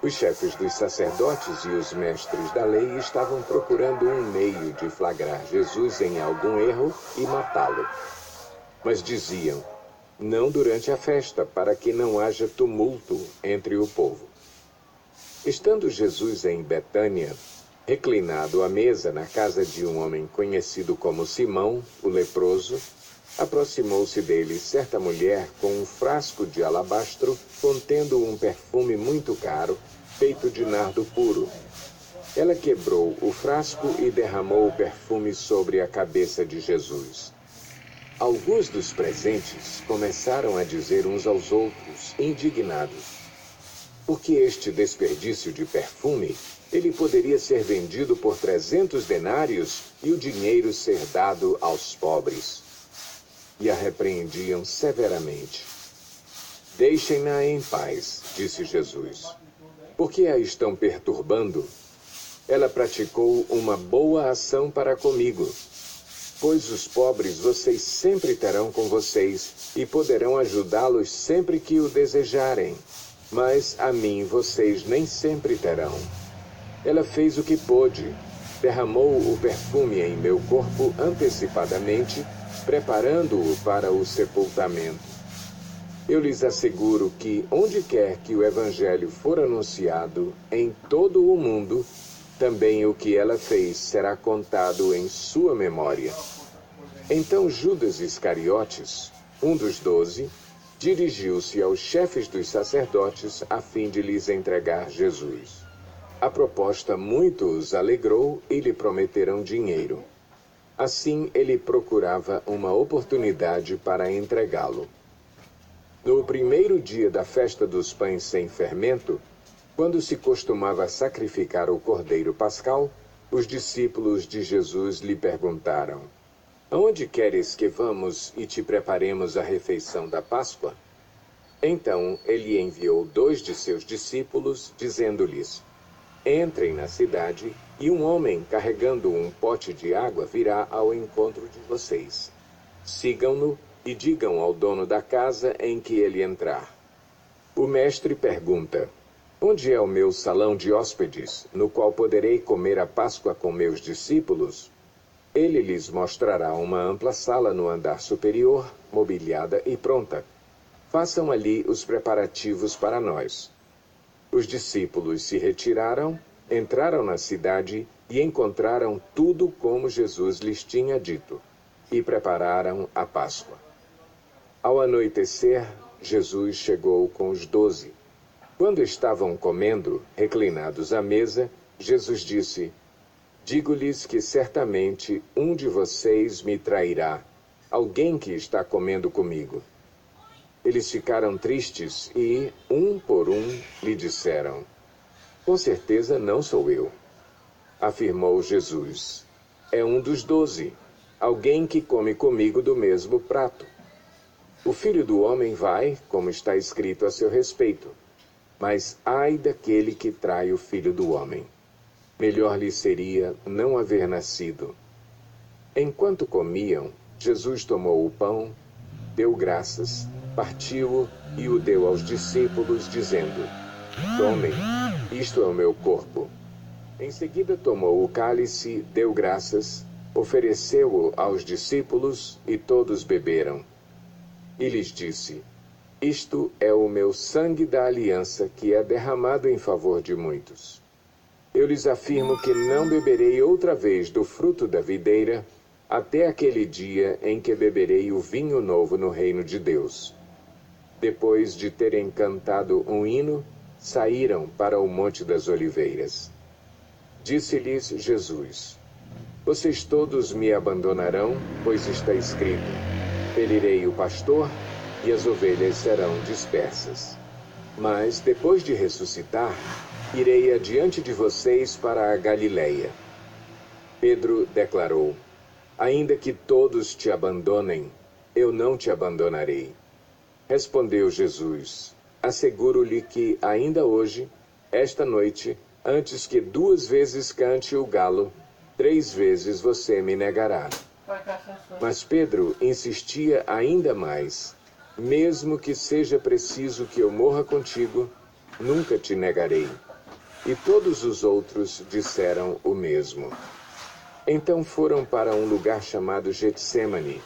Os chefes dos sacerdotes e os mestres da lei estavam procurando um meio de flagrar Jesus em algum erro e matá-lo. Mas diziam, não durante a festa, para que não haja tumulto entre o povo. Estando Jesus em Betânia, reclinado à mesa na casa de um homem conhecido como Simão, o leproso, aproximou-se dele certa mulher com um frasco de alabastro contendo um perfume muito caro, feito de nardo puro. Ela quebrou o frasco e derramou o perfume sobre a cabeça de Jesus. Alguns dos presentes começaram a dizer uns aos outros, indignados: por que este desperdício de perfume? Ele poderia ser vendido por 300 denários e o dinheiro ser dado aos pobres. E a repreendiam severamente. Deixem-na em paz, disse Jesus. Por que a estão perturbando? Ela praticou uma boa ação para comigo. Pois os pobres vocês sempre terão com vocês e poderão ajudá-los sempre que o desejarem. Mas a mim vocês nem sempre terão. Ela fez o que pôde, derramou o perfume em meu corpo antecipadamente, preparando-o para o sepultamento. Eu lhes asseguro que, onde quer que o Evangelho for anunciado, em todo o mundo, também o que ela fez será contado em sua memória. Então Judas Iscariotes, um dos 12, dirigiu-se aos chefes dos sacerdotes a fim de lhes entregar Jesus. A proposta muito os alegrou e lhe prometeram dinheiro. Assim, ele procurava uma oportunidade para entregá-lo. No primeiro dia da festa dos pães sem fermento, quando se costumava sacrificar o cordeiro pascal, os discípulos de Jesus lhe perguntaram: aonde queres que vamos e te preparemos a refeição da Páscoa? Então ele enviou 2 de seus discípulos, dizendo-lhes: entrem na cidade, e um homem carregando um pote de água virá ao encontro de vocês. Sigam-no e digam ao dono da casa em que ele entrar: o mestre pergunta: onde é o meu salão de hóspedes, no qual poderei comer a Páscoa com meus discípulos? Ele lhes mostrará uma ampla sala no andar superior, mobiliada e pronta. Façam ali os preparativos para nós. Os discípulos se retiraram, entraram na cidade e encontraram tudo como Jesus lhes tinha dito, e prepararam a Páscoa. Ao anoitecer, Jesus chegou com os 12. Quando estavam comendo, reclinados à mesa, Jesus disse: digo-lhes que certamente um de vocês me trairá, alguém que está comendo comigo. Eles ficaram tristes e, um por um, lhe disseram: com certeza não sou eu. Afirmou Jesus: é um dos 12, alguém que come comigo do mesmo prato. O Filho do Homem vai, como está escrito a seu respeito. Mas ai daquele que trai o Filho do Homem. Melhor lhe seria não haver nascido. Enquanto comiam, Jesus tomou o pão, deu graças, partiu-o e o deu aos discípulos, dizendo: tomem, isto é o meu corpo. Em seguida tomou o cálice, deu graças, ofereceu-o aos discípulos e todos beberam. E lhes disse: isto é o meu sangue da aliança que é derramado em favor de muitos. Eu lhes afirmo que não beberei outra vez do fruto da videira, até aquele dia em que beberei o vinho novo no reino de Deus. Depois de terem cantado um hino, saíram para o Monte das Oliveiras. Disse-lhes Jesus: vocês todos me abandonarão, pois está escrito: ferirei o pastor e as ovelhas serão dispersas. Mas, depois de ressuscitar, irei adiante de vocês para a Galileia. Pedro declarou: ainda que todos te abandonem, eu não te abandonarei. Respondeu Jesus: asseguro-lhe que, ainda hoje, esta noite, antes que 2 vezes cante o galo, 3 vezes você me negará. Mas Pedro insistia ainda mais: mesmo que seja preciso que eu morra contigo, nunca te negarei. E todos os outros disseram o mesmo. Então foram para um lugar chamado Getsêmani,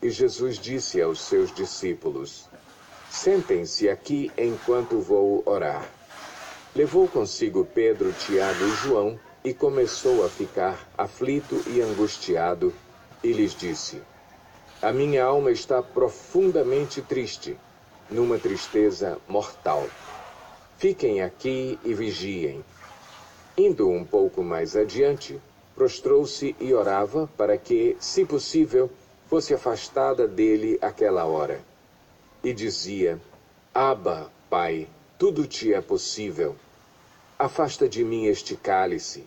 e Jesus disse aos seus discípulos: sentem-se aqui enquanto vou orar. Levou consigo Pedro, Tiago e João e começou a ficar aflito e angustiado, e lhes disse: A minha alma está profundamente triste, numa tristeza mortal. Fiquem aqui e vigiem. Indo um pouco mais adiante, prostrou-se e orava para que, se possível, fosse afastada dele aquela hora. E dizia: Abba, Pai, tudo te é possível. Afasta de mim este cálice.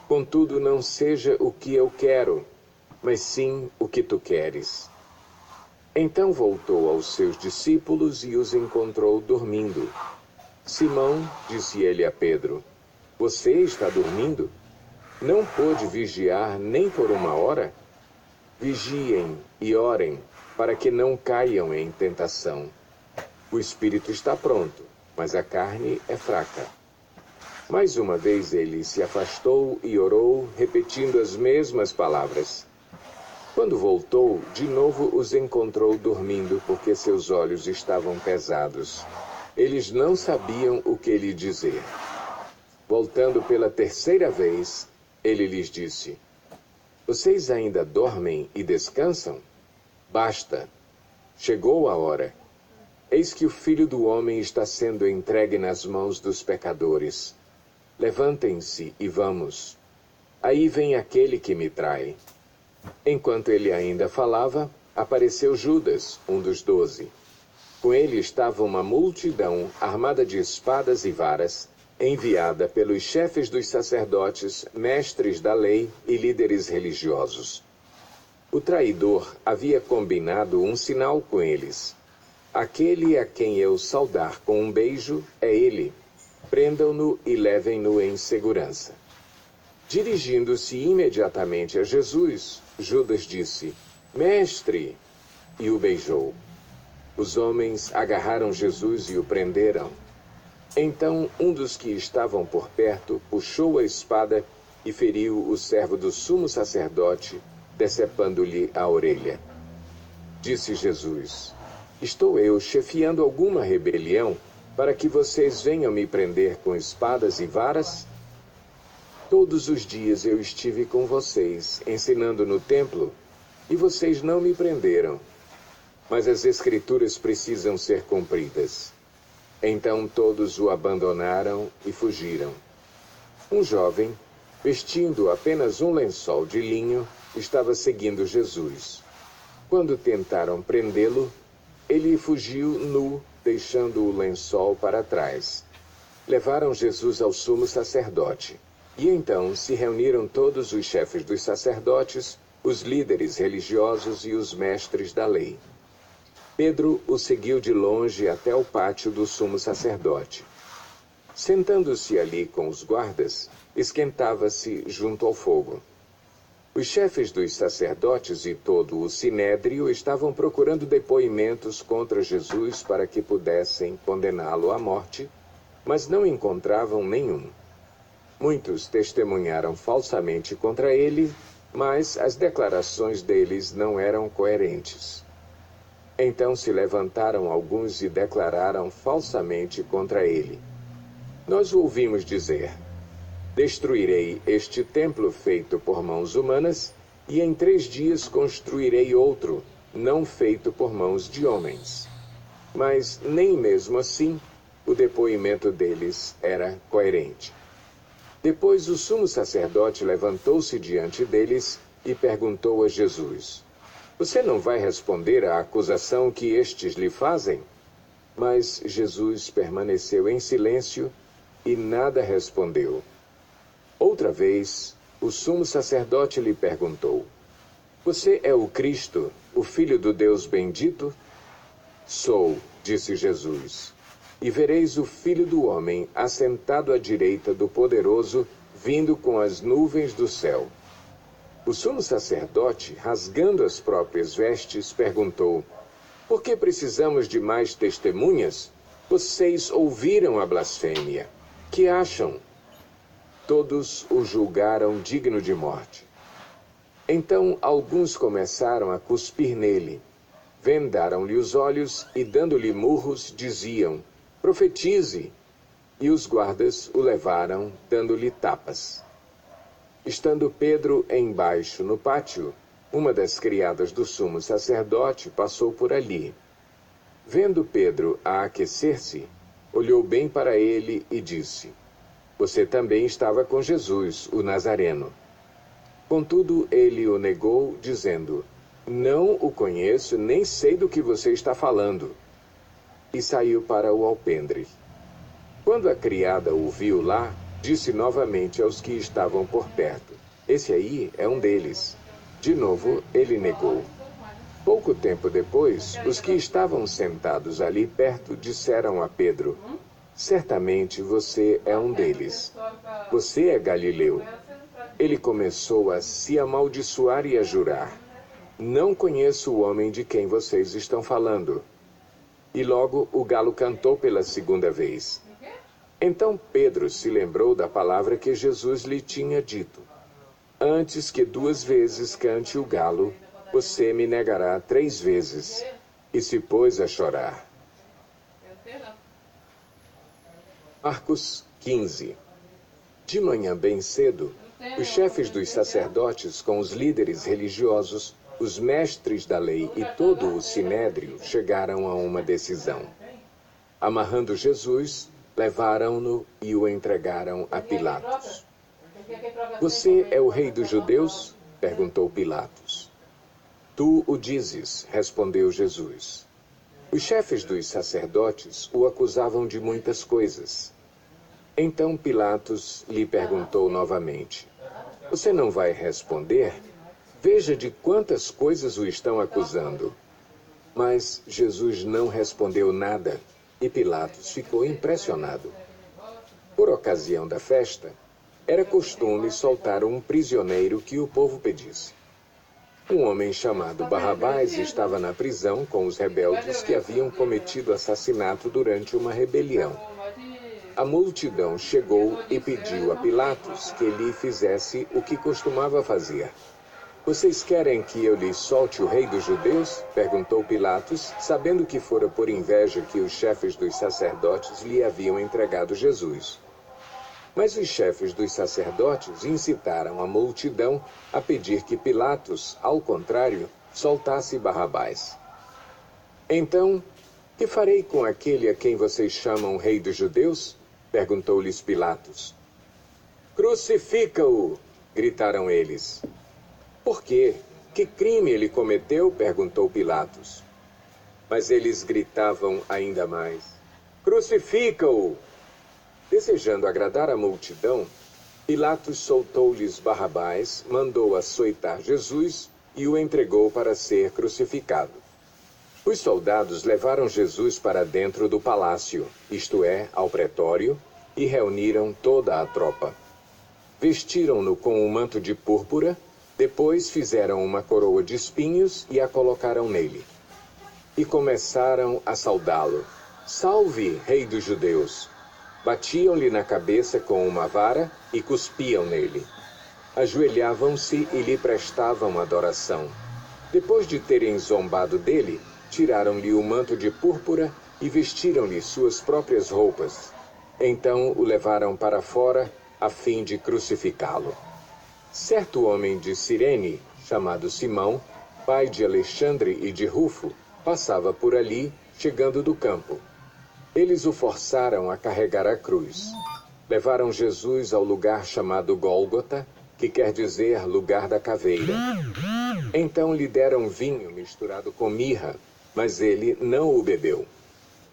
Contudo, não seja o que eu quero, mas sim o que tu queres. Então voltou aos seus discípulos e os encontrou dormindo. Simão, disse ele a Pedro, você está dormindo? Não pôde vigiar nem por uma hora? Vigiem e orem, para que não caiam em tentação. O espírito está pronto, mas a carne é fraca. Mais uma vez ele se afastou e orou, repetindo as mesmas palavras. Quando voltou, de novo os encontrou dormindo, porque seus olhos estavam pesados. Eles não sabiam o que lhe dizer. Voltando pela terceira vez, ele lhes disse: Vocês ainda dormem e descansam? Basta. Chegou a hora. Eis que o Filho do Homem está sendo entregue nas mãos dos pecadores. Levantem-se e vamos. Aí vem aquele que me trai. Enquanto ele ainda falava, apareceu Judas, um dos 12. Com ele estava uma multidão armada de espadas e varas, enviada pelos chefes dos sacerdotes, mestres da lei e líderes religiosos. O traidor havia combinado um sinal com eles. Aquele a quem eu saudar com um beijo é ele. Prendam-no e levem-no em segurança. Dirigindo-se imediatamente a Jesus, Judas disse: Mestre! E o beijou. Os homens agarraram Jesus e o prenderam. Então um dos que estavam por perto puxou a espada e feriu o servo do sumo sacerdote, decepando-lhe a orelha. Disse Jesus: Estou eu chefiando alguma rebelião para que vocês venham me prender com espadas e varas? Todos os dias eu estive com vocês, ensinando no templo, e vocês não me prenderam. Mas as Escrituras precisam ser cumpridas. Então todos o abandonaram e fugiram. Um jovem, vestindo apenas um lençol de linho, estava seguindo Jesus. Quando tentaram prendê-lo, ele fugiu nu, deixando o lençol para trás. Levaram Jesus ao sumo sacerdote. E então se reuniram todos os chefes dos sacerdotes, os líderes religiosos e os mestres da lei. Pedro o seguiu de longe até o pátio do sumo sacerdote. Sentando-se ali com os guardas, esquentava-se junto ao fogo. Os chefes dos sacerdotes e todo o sinédrio estavam procurando depoimentos contra Jesus para que pudessem condená-lo à morte, mas não encontravam nenhum. Muitos testemunharam falsamente contra ele, mas as declarações deles não eram coerentes. Então se levantaram alguns e declararam falsamente contra ele. Nós o ouvimos dizer: Destruirei este templo feito por mãos humanas, e em 3 dias construirei outro, não feito por mãos de homens. Mas nem mesmo assim o depoimento deles era coerente. Depois o sumo sacerdote levantou-se diante deles e perguntou a Jesus: Você não vai responder à acusação que estes lhe fazem? Mas Jesus permaneceu em silêncio e nada respondeu. Outra vez, o sumo sacerdote lhe perguntou: Você é o Cristo, o Filho do Deus bendito? Sou, disse Jesus. E vereis o Filho do Homem assentado à direita do Poderoso, vindo com as nuvens do céu. O sumo sacerdote, rasgando as próprias vestes, perguntou: Por que precisamos de mais testemunhas? Vocês ouviram a blasfêmia. Que acham? Todos o julgaram digno de morte. Então alguns começaram a cuspir nele. Vendaram-lhe os olhos e, dando-lhe murros, diziam: Profetize. e os guardas o levaram, dando-lhe tapas. Estando Pedro embaixo no pátio, uma das criadas do sumo sacerdote passou por ali. Vendo Pedro a aquecer-se, olhou bem para ele e disse: Você também estava com Jesus, o Nazareno. Contudo, ele o negou, dizendo: Não o conheço, nem sei do que você está falando. E saiu para o alpendre. Quando a criada o viu lá, disse novamente aos que estavam por perto: Esse aí é um deles. De novo, ele negou. Pouco tempo depois, os que estavam sentados ali perto disseram a Pedro: Certamente você é um deles. Você é galileu. Ele começou a se amaldiçoar e a jurar: Não conheço o homem de quem vocês estão falando. E logo o galo cantou pela segunda vez. Então Pedro se lembrou da palavra que Jesus lhe tinha dito: Antes que 2 vezes cante o galo, você me negará 3 vezes. E se pôs a chorar. Marcos 15. De manhã bem cedo, os chefes dos sacerdotes com os líderes religiosos, os mestres da lei e todo o sinédrio chegaram a uma decisão. Amarrando Jesus, levaram-no e o entregaram a Pilatos. Você é o rei dos judeus? Perguntou Pilatos. Tu o dizes, respondeu Jesus. Os chefes dos sacerdotes o acusavam de muitas coisas. Então Pilatos lhe perguntou novamente: Você não vai responder? Veja de quantas coisas o estão acusando. Mas Jesus não respondeu nada e Pilatos ficou impressionado. Por ocasião da festa, era costume soltar um prisioneiro que o povo pedisse. Um homem chamado Barrabás estava na prisão com os rebeldes que haviam cometido assassinato durante uma rebelião. A multidão chegou e pediu a Pilatos que lhe fizesse o que costumava fazer. Vocês querem que eu lhes solte o rei dos judeus? Perguntou Pilatos, sabendo que fora por inveja que os chefes dos sacerdotes lhe haviam entregado Jesus. Mas os chefes dos sacerdotes incitaram a multidão a pedir que Pilatos, ao contrário, soltasse Barrabás. Então, que farei com aquele a quem vocês chamam rei dos judeus? Perguntou-lhes Pilatos. Crucifica-o! Gritaram eles. Por quê? Que crime ele cometeu? Perguntou Pilatos. Mas eles gritavam ainda mais. Crucifica-o! Desejando agradar a multidão, Pilatos soltou-lhes Barrabás, mandou açoitar Jesus e o entregou para ser crucificado. Os soldados levaram Jesus para dentro do palácio, isto é, ao pretório, e reuniram toda a tropa. Vestiram-no com um manto de púrpura, depois fizeram uma coroa de espinhos e a colocaram nele. E começaram a saudá-lo. Salve, rei dos judeus! Batiam-lhe na cabeça com uma vara e cuspiam nele. Ajoelhavam-se e lhe prestavam adoração. Depois de terem zombado dele, tiraram-lhe o manto de púrpura e vestiram-lhe suas próprias roupas. Então o levaram para fora, a fim de crucificá-lo. Certo homem de Cirene, chamado Simão, pai de Alexandre e de Rufo, passava por ali, chegando do campo. Eles o forçaram a carregar a cruz. Levaram Jesus ao lugar chamado Gólgota, que quer dizer lugar da caveira. Então lhe deram vinho misturado com mirra, mas ele não o bebeu.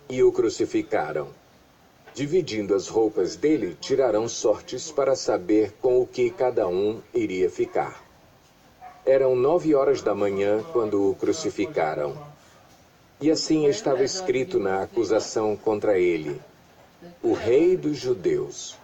E o crucificaram. Dividindo as roupas dele, tiraram sortes para saber com o que cada um iria ficar. Eram 9h da manhã quando o crucificaram. E assim estava escrito na acusação contra ele: o rei dos judeus.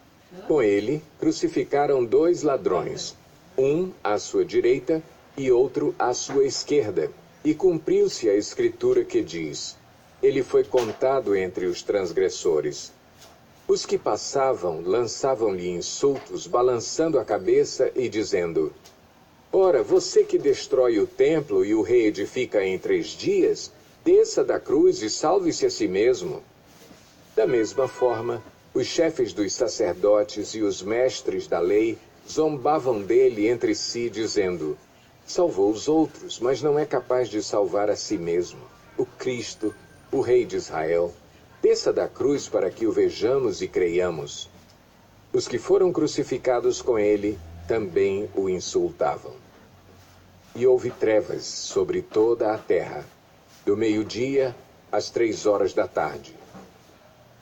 Com ele, crucificaram 2 ladrões, um à sua direita e outro à sua esquerda. E cumpriu-se a escritura que diz: ele foi contado entre os transgressores. Os que passavam lançavam-lhe insultos, balançando a cabeça e dizendo: Ora, você que destrói o templo e o reedifica em 3 dias, desça da cruz e salve-se a si mesmo. Da mesma forma, Os chefes dos sacerdotes e os mestres da lei zombavam dele entre si, dizendo: salvou os outros, mas não é capaz de salvar a si mesmo. O Cristo, o Rei de Israel, desça da cruz para que o vejamos e creiamos. Os que foram crucificados com ele também o insultavam. E houve trevas sobre toda a terra, do meio-dia às 3 horas da tarde.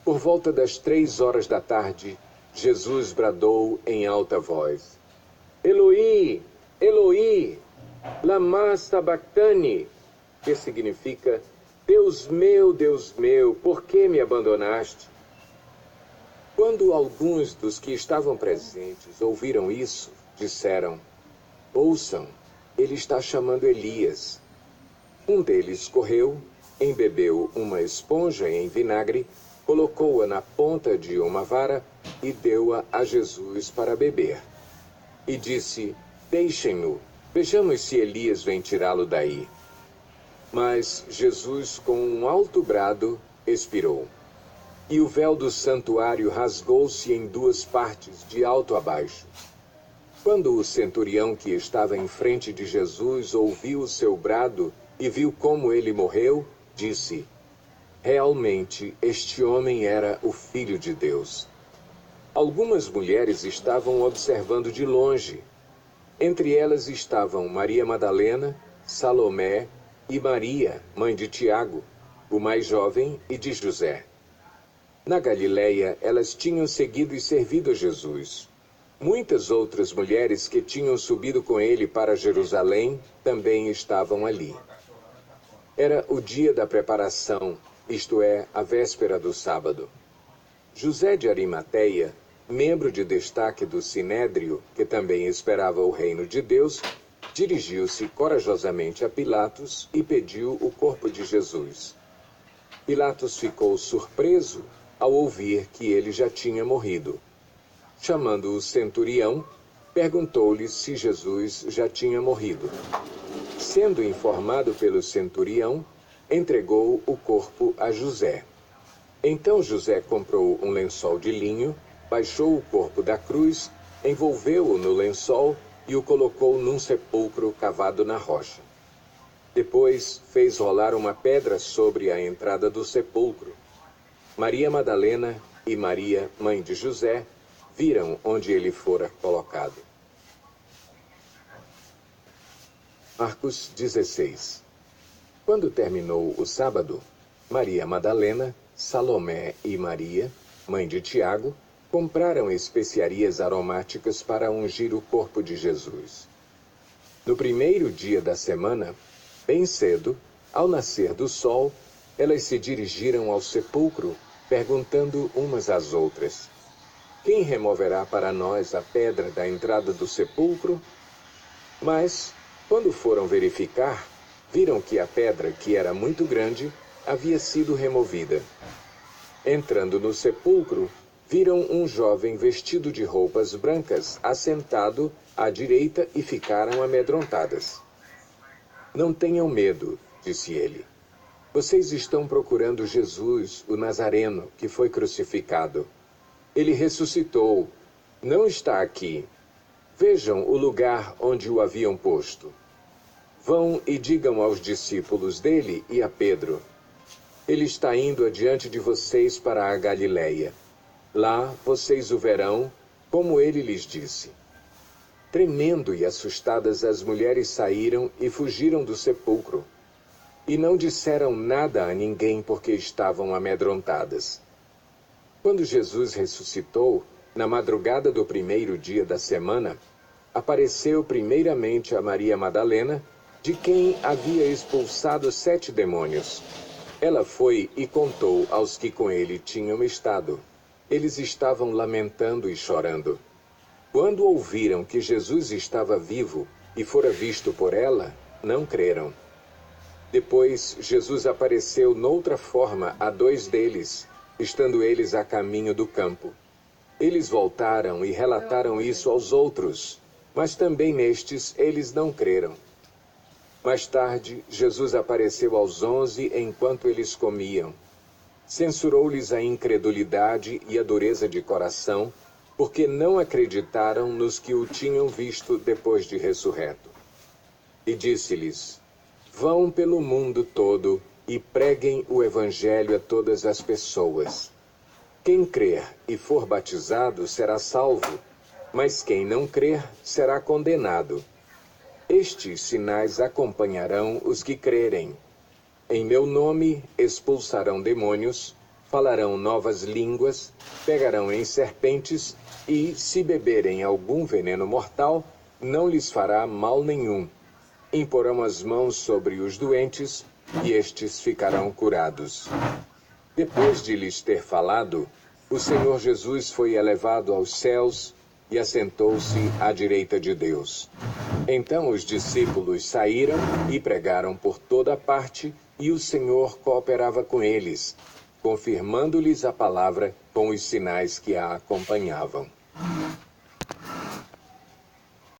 Por volta das 3 horas da tarde, Jesus bradou em alta voz: Eloi, Eloi, lama sabachthani, que significa: Deus meu, por que me abandonaste? Quando alguns dos que estavam presentes ouviram isso, disseram: ouçam, ele está chamando Elias. Um deles correu, embebeu uma esponja em vinagre, colocou-a na ponta de uma vara e deu-a a Jesus para beber. E disse: deixem-no, vejamos se Elias vem tirá-lo daí. Mas Jesus, com um alto brado, expirou. E o véu do santuário rasgou-se em 2 partes, de alto a baixo. Quando o centurião que estava em frente de Jesus ouviu o seu brado e viu como ele morreu, disse: realmente, este homem era o Filho de Deus. Algumas mulheres estavam observando de longe. Entre elas estavam Maria Madalena, Salomé e Maria, mãe de Tiago, o mais jovem, e de José. Na Galileia, elas tinham seguido e servido a Jesus. Muitas outras mulheres que tinham subido com ele para Jerusalém também estavam ali. Era o dia da preparação, isto é, a véspera do sábado. José de Arimateia, membro de destaque do Sinédrio, que também esperava o reino de Deus, dirigiu-se corajosamente a Pilatos e pediu o corpo de Jesus. Pilatos ficou surpreso ao ouvir que ele já tinha morrido. Chamando o centurião, perguntou-lhe se Jesus já tinha morrido. Sendo informado pelo centurião, entregou o corpo a José. Então José comprou um lençol de linho, baixou o corpo da cruz, envolveu-o no lençol e o colocou num sepulcro cavado na rocha. Depois fez rolar uma pedra sobre a entrada do sepulcro. Maria Madalena e Maria, mãe de José, viram onde ele fora colocado. Marcos 16. Quando terminou o sábado, Maria Madalena, Salomé e Maria, mãe de Tiago, compraram especiarias aromáticas para ungir o corpo de Jesus. No primeiro dia da semana, bem cedo, ao nascer do sol, elas se dirigiram ao sepulcro, perguntando umas às outras: quem removerá para nós a pedra da entrada do sepulcro? Mas, quando foram verificar, viram que a pedra, que era muito grande, havia sido removida. Entrando no sepulcro, viram um jovem vestido de roupas brancas, assentado à direita, e ficaram amedrontadas. Não tenham medo, disse ele. Vocês estão procurando Jesus, o Nazareno, que foi crucificado. Ele ressuscitou. Não está aqui. Vejam o lugar onde o haviam posto. Vão e digam aos discípulos dele e a Pedro: ele está indo adiante de vocês para a Galileia. Lá vocês o verão, como ele lhes disse. Tremendo e assustadas, as mulheres saíram e fugiram do sepulcro. E não disseram nada a ninguém porque estavam amedrontadas. Quando Jesus ressuscitou, na madrugada do primeiro dia da semana, apareceu primeiramente a Maria Madalena, de quem havia expulsado 7 demônios. Ela foi e contou aos que com ele tinham estado. Eles estavam lamentando e chorando. Quando ouviram que Jesus estava vivo e fora visto por ela, não creram. Depois, Jesus apareceu noutra forma a 2 deles, estando eles a caminho do campo. Eles voltaram e relataram isso aos outros, mas também nestes eles não creram. Mais tarde, Jesus apareceu aos 11 enquanto eles comiam. Censurou-lhes a incredulidade e a dureza de coração, porque não acreditaram nos que o tinham visto depois de ressurreto. E disse-lhes: Vão pelo mundo todo e preguem o evangelho a todas as pessoas. Quem crer e for batizado será salvo, mas quem não crer será condenado. Estes sinais acompanharão os que crerem. Em meu nome expulsarão demônios, falarão novas línguas, pegarão em serpentes e, se beberem algum veneno mortal, não lhes fará mal nenhum. Imporão as mãos sobre os doentes e estes ficarão curados. Depois de lhes ter falado, o Senhor Jesus foi elevado aos céus e assentou-se à direita de Deus. Então os discípulos saíram e pregaram por toda parte, e o Senhor cooperava com eles, confirmando-lhes a palavra com os sinais que a acompanhavam.